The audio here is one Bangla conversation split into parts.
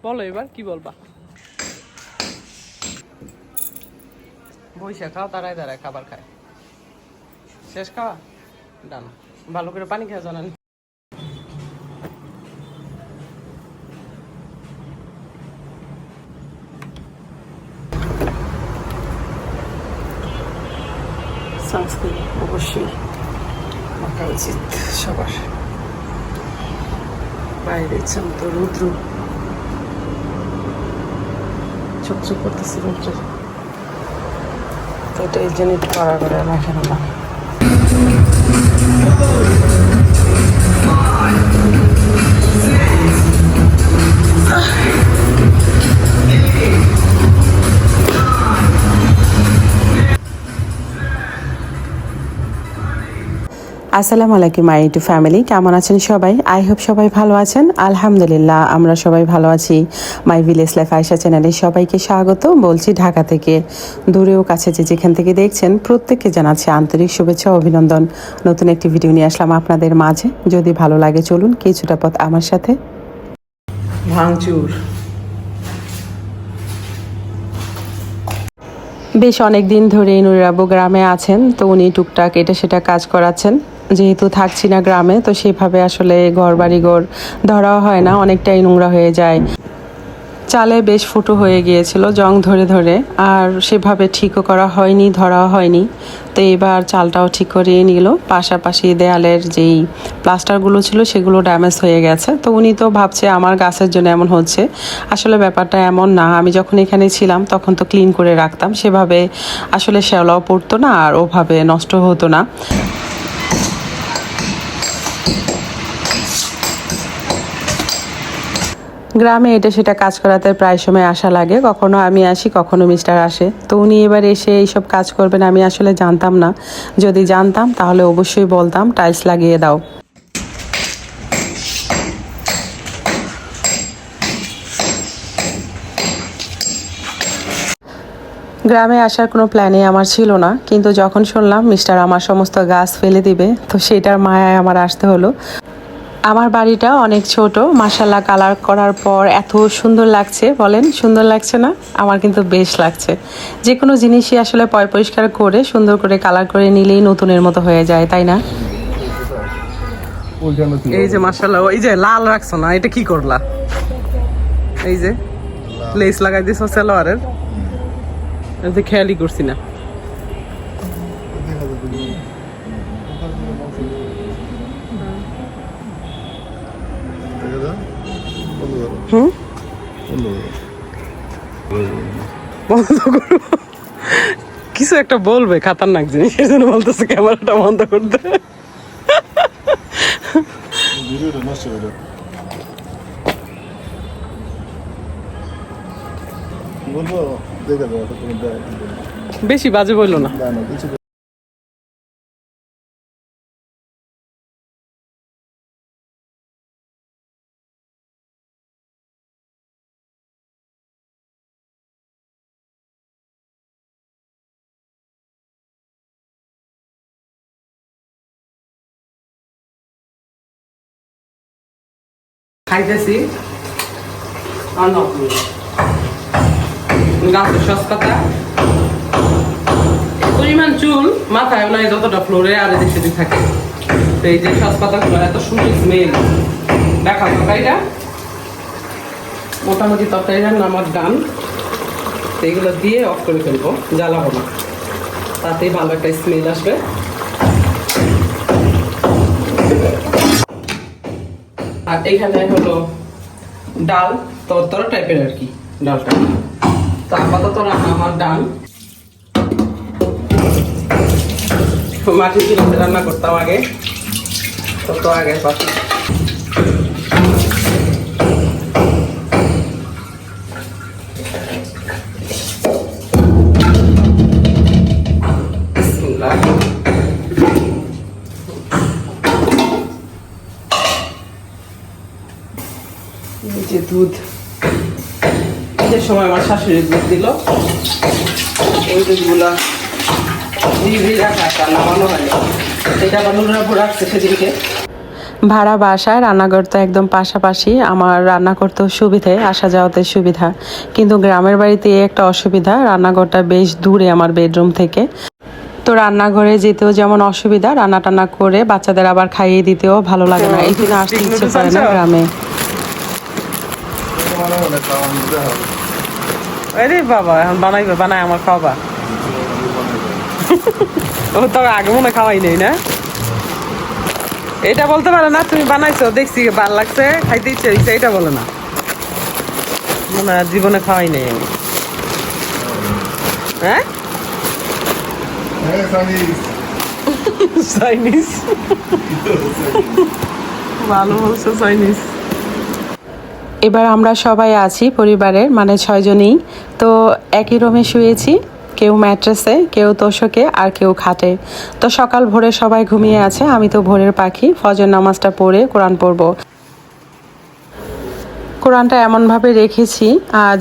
বলো এবার কি বলবা? বইসা খাও, দাঁড়ায় দাঁড়ায় খাবার খায়। শেষ খাওয়া? ডান। ভালো করে পানি খেয়ে জানান। সানস্ক্রিন অবশ্যই মাখা উচিত সবার। বাইরে ইচ্ছাম তো রৌদ্র চকচক করতেছে রৌদ্রে, তো এটা এই জন্য একটু কড়া করে মাখা না। আসসালামু আলাইকুম মাই টু ফ্যামিলি, কেমন আছেন সবাই? আই হোপ সবাই ভালো আছেন। আলহামদুলিল্লাহ আমরা সবাই ভালো আছি। মাই ভিলেজ লাইফ আয়েশা চ্যানেলে সবাইকে স্বাগত বলছি ঢাকা থেকে। দূরেও কাছে যে যেখান থেকে দেখছেন প্রত্যেককে জানাচ্ছি আন্তরিক শুভেচ্ছা ও অভিনন্দন। নতুন একটি ভিডিও নিয়ে আসলাম আপনাদের মাঝে। যদি ভালো লাগে চলুন কিছুটা পথ আমার সাথে। ভাঙচুর বেশ অনেক দিন ধরে নুরাবু গ্রামে আছেন, তো উনি টুকটাক এটা সেটা কাজ করাচ্ছেন। যেহেতু থাকছি না গ্রামে, তো সেভাবে আসলে ঘর বাড়িঘর ধরা হয় না, অনেকটাই নোংরা হয়ে যায়। চালে বেশ ফুটো হয়ে গিয়েছিল জং ধরে ধরে, আর সেভাবে ঠিকও করা হয়নি, ধরাও হয়নি। তো এবার চালটাও ঠিক করিয়ে নিল। পাশাপাশি দেয়ালের যেই প্লাস্টারগুলো ছিল সেগুলো ড্যামেজ হয়ে গেছে। তো উনি তো ভাবছে আমার গাছের জন্য এমন হচ্ছে, আসলে ব্যাপারটা এমন না। আমি যখন এখানে ছিলাম তখন তো ক্লিন করে রাখতাম, সেভাবে আসলে শ্যাওলাও পড়তো না আর ওভাবে নষ্ট হতো না। গ্রামে এটা সেটা কাজ করাতে প্রায় সময় আসা লাগে, কখনো আমি আসি কখনো মিস্টার আসে। তো উনি এবার এসে এইসব কাজ করবেন আমি আসলে জানতাম না। যদি জানতাম তাহলে অবশ্যই বলতাম টাইলস লাগিয়ে দাও। গ্রামে আসার কোনো প্ল্যানই আমার ছিল না, কিন্তু যখন শুনলাম মিস্টার আমার সমস্ত গাছ ফেলে দিবে, তো সেটার মায়ায় আমার আসতে হলো। আমার বাড়িটা অনেক ছোট, মাশাআল্লাহ কালার করার পর এত সুন্দর লাগছে, বলেন সুন্দর লাগছে না? আমার কিন্তু বেশ লাগছে। যে কোনো জিনিসই আসলে পরিষ্কার করে সুন্দর করে কালার করে নিলেই নতুনের মতো হয়ে যায়, তাই না? এই যে মাশাআল্লাহ, ওই যে লাল রাখছো না, এটা কি করলা? এই যে লেস লাগাই দিছো সালোয়ারের, এই যে খেয়ালই করছি না। বন্ধ করো, কিছু একটা বলবে খাতারনাক জিনিস, এর জন্য বলতেছে ক্যামেরাটা বন্ধ করতে। বেশি বাজে বললো না। খাইতেছি গাছের সস্তাটা পরিমাণ চুল মাথায় নাই যতটা ফ্লোরে আর এদিক সেদিক থাকে। তো এই যে সস্তাটা এত সুন্দর স্মেল, দেখা তরকারিটা মোটামুটি তরকারি রান্না আমার গান। তো এইগুলো দিয়ে অফ করে ফেলবো, জ্বালাবো না, তাতেই ভালো একটা স্মেল আসবে। আর এখানে হলো ডাল, তরতরা টাইপের আর কি ডালটা। তো আপাতত রান্না আমার ডাল। মাটির চুলাতে রান্না করতাম আগে, তত আগের কথা। যে দুধ যে সময় আমার শাশুড়ি দুধ দিল, ওই দুধগুলা রাখা নামানো হয়নি, এটা আবার নুরাবু রাখছে সেদিনকে। ভাড়া বাসায় রান্নাঘর তো একদম পাশাপাশি, আমার রান্না করতেও সুবিধে, আসা যাওয়াতে সুবিধা। কিন্তু গ্রামের বাড়িতে এই একটা অসুবিধা, রান্নাঘরটা বেশ দূরে আমার বেডরুম থেকে। তো রান্নাঘরে যেতেও যেমন অসুবিধা, রান্না টান্না করে বাচ্চাদের আবার খাইয়ে দিতেও ভালো লাগে না, এই জন্য আসতে ইচ্ছে করে না গ্রামে। আরে বাবা, এখন বানাইবে, বানায় আমার খাওয়া। ও তো আগে মনে খাওয়াই নেই না, এটা বলতে পারে না তুমি বানাইছো দেখছি ভালো লাগছে খাইতে ইচ্ছে হয়েছে, এটা বলে না, মনে জীবনে খাওয়াই নেই আমি। হ্যাঁ চাইনিজ, ভালো বলছো চাইনিজ। এবার আমরা সবাই আছি পরিবারের, মানে 6 জনই। তো একই রুমে শুয়েছি, কেউ ম্যাট্রেসে, কেউ তোষকে, আর কেউ খাটে। তো সকাল ভোরে সবাই ঘুমিয়ে আছে, আমি তো ভোরের পাখি, ফজর নামাজটা পড়ে কোরআন পড়বো। কোরআনটা এমনভাবে রেখেছি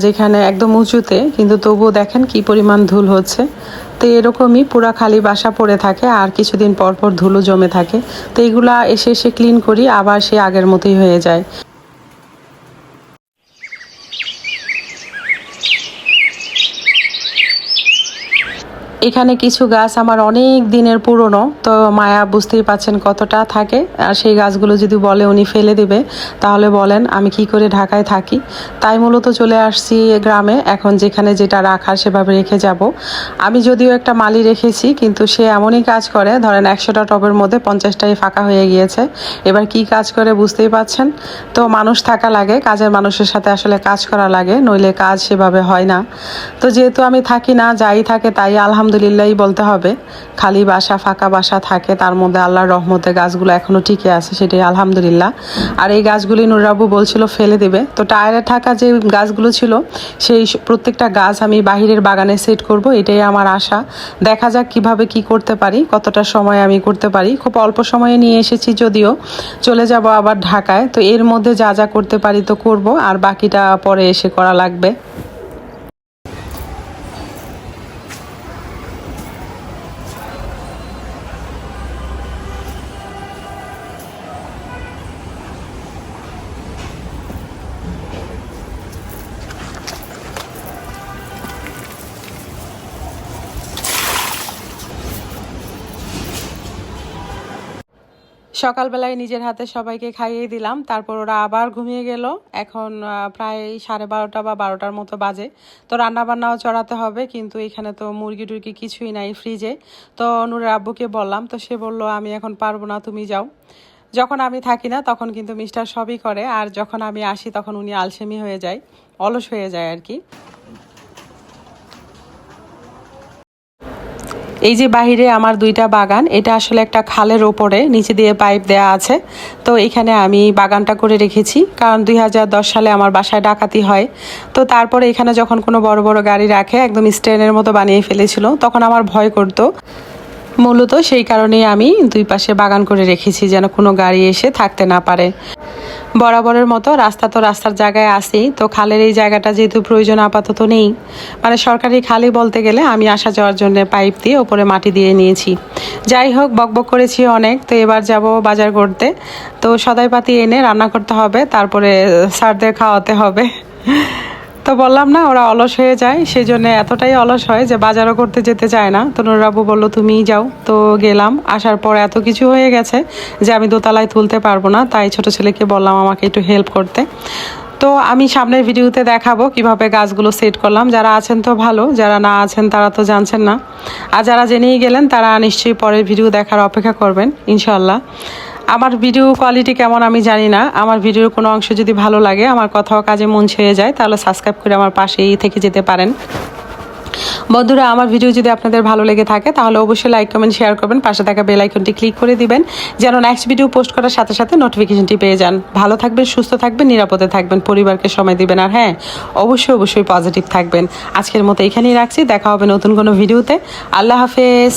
যেখানে একদম উঁচুতে, কিন্তু তবুও দেখেন কি পরিমাণ ধুল হচ্ছে। তো এরকমই পুরা খালি বাসা পড়ে থাকে, আর কিছুদিন পর পর ধুলো জমে থাকে। তো এইগুলা এসে এসে ক্লিন করি, আবার সে আগের মতোই হয়ে যায়। এখানে কিছু গাছ আমার অনেক দিনের পুরনো, তো মায়া বুঝতেই পাচ্ছেন কতটা থাকে। আর সেই গাছগুলো যদি বলে উনি ফেলে দেবে, তাহলে বলেন আমি কি করে ঢাকায় থাকি। তাই মূলত চলে আসছি গ্রামে, এখন যেখানে যেটা রাখার সেভাবে রেখে যাব। আমি যদিও একটা মালি রেখেছি, কিন্তু সে এমনই কাজ করে, ধরেন 100টা টবের মধ্যে 50টাই ফাঁকা হয়ে গিয়েছে। এবার কি কাজ করে বুঝতেই পাচ্ছেন। তো মানুষ থাকা লাগে, কাজের মানুষের সাথে আসলে কাজ করা লাগে, নইলে কাজ সেভাবে হয় না। তো যেহেতু আমি থাকি না, যাই থাকে তাই আলহামদুলিল্লাহই বলতে হবে। খালি বাসা, ফাঁকা বাসা থাকে, তার মধ্যে আল্লাহর রহমতে গাছগুলো এখনও টিকে আছে, সেটাই আলহামদুলিল্লাহ। আর এই গাছগুলি নুরাবু বলছিল ফেলে দেবে, তো টায়ারে থাকা যে গাছগুলো ছিল সেই প্রত্যেকটা গাছ আমি বাহিরের বাগানে সেট করব, এটাই আমার আশা। দেখা যাক কিভাবে কি করতে পারি, কতটা সময় আমি করতে পারি। খুব অল্প সময়ে নিয়ে এসেছি, যদিও চলে যাব আবার ঢাকায়। তো এর মধ্যে যা যা করতে পারি তো করব, আর বাকিটা পরে এসে করা লাগবে। সকালবেলায় নিজের হাতে সবাইকে খাইয়ে দিলাম, তারপর ওরা আবার ঘুমিয়ে গেল। এখন প্রায় 12:30 বা 12টার মতো বাজে। তো রান্না বান্নাও চড়াতে হবে, কিন্তু এখানে তো মুরগি টুরগি কিছুই নাই ফ্রিজে। তো নূরের আব্বুকে বললাম, তো সে বলল আমি এখন পারবো না, তুমি যাও। যখন আমি থাকি না তখন কিন্তু মিস্টার সবই করে, আর যখন আমি আসি তখন উনি আলসেমি হয়ে যায়, অলস হয়ে যায় আর কি। এই যে বাহিরে আমার 2টা বাগান, এটা আসলে একটা খালের ওপরে নিচে দিয়ে পাইপ দেয়া আছে। তো এখানে আমি বাগানটা করে রেখেছি, কারণ 2010 সালে আমার বাসায় ডাকাতি হয়। তো তারপরে এখানে যখন কোনো বড় বড় গাড়ি রাখে, একদম স্ট্যান্ডের মতো বানিয়ে ফেলেছিল, তখন আমার ভয় করতো। মূলত সেই কারণেই আমি 2 পাশে বাগান করে রেখেছি, যেন কোনো গাড়ি এসে থাকতে না পারে। বরাবরের মতো রাস্তা তো রাস্তার জায়গায় আসি, তো খালের এই জায়গাটা যেহেতু প্রয়োজন আপাতত নেই, মানে সরকারি খালি বলতে গেলে, আমি আসা যাওয়ার জন্য পাইপ দিয়ে ওপরে মাটি দিয়ে নিয়েছি। যাই হোক, বকবক করেছি অনেক। তো এবার যাব বাজার করতে। তো সদাইপাতি এনে রান্না করতে হবে, তারপরে স্যারদের খাওয়াতে হবে। তো বললাম না, ওরা অলস হয়ে যায়, সেই জন্য এতটাই অলস হয় যে বাজারও করতে যেতে চায় না। তো নুরাবু বললো তুমিই যাও। তো গেলাম, আসার পর এত কিছু হয়ে গেছে যে আমি দোতলায় তুলতে পারবো না, তাই ছোট ছেলেকে বললাম আমাকে একটু হেল্প করতে। তো আমি সামনের ভিডিওতে দেখাবো কিভাবে গাছগুলো সেট করলাম। যারা আছেন তো ভালো, যারা না আছেন তারা তো জানছেন না। আর যারা জেনেই গেলেন তারা নিশ্চয়ই পরের ভিডিও দেখার অপেক্ষা করবেন ইনশাল্লাহ। আমার ভিডিও কোয়ালিটি কেমন আমি জানি না, আমার ভিডিওর কোনো অংশ যদি ভালো লাগে, আমার কথাও কাজে মন ছুঁয়ে যায়, তাহলে সাবস্ক্রাইব করে আমার পাশেই থেকে যেতে পারেন। বন্ধুরা, আমার ভিডিও যদি আপনাদের ভালো লেগে থাকে তাহলে অবশ্যই লাইক কমেন্ট শেয়ার করবেন, পাশে থাকা বেল আইকনটি ক্লিক করে দিবেন, যেন নেক্সট ভিডিও পোস্ট করার সাথে সাথে নোটিফিকেশনটি পেয়ে যান। ভালো থাকবেন, সুস্থ থাকবেন, নিরাপদে থাকবেন, পরিবারকে সময় দিবেন, আর হ্যাঁ, অবশ্যই অবশ্যই পজিটিভ থাকবেন। আজকের মতো এখানেই রাখছি, দেখা হবে নতুন কোনো ভিডিওতে। আল্লাহ হাফেজ।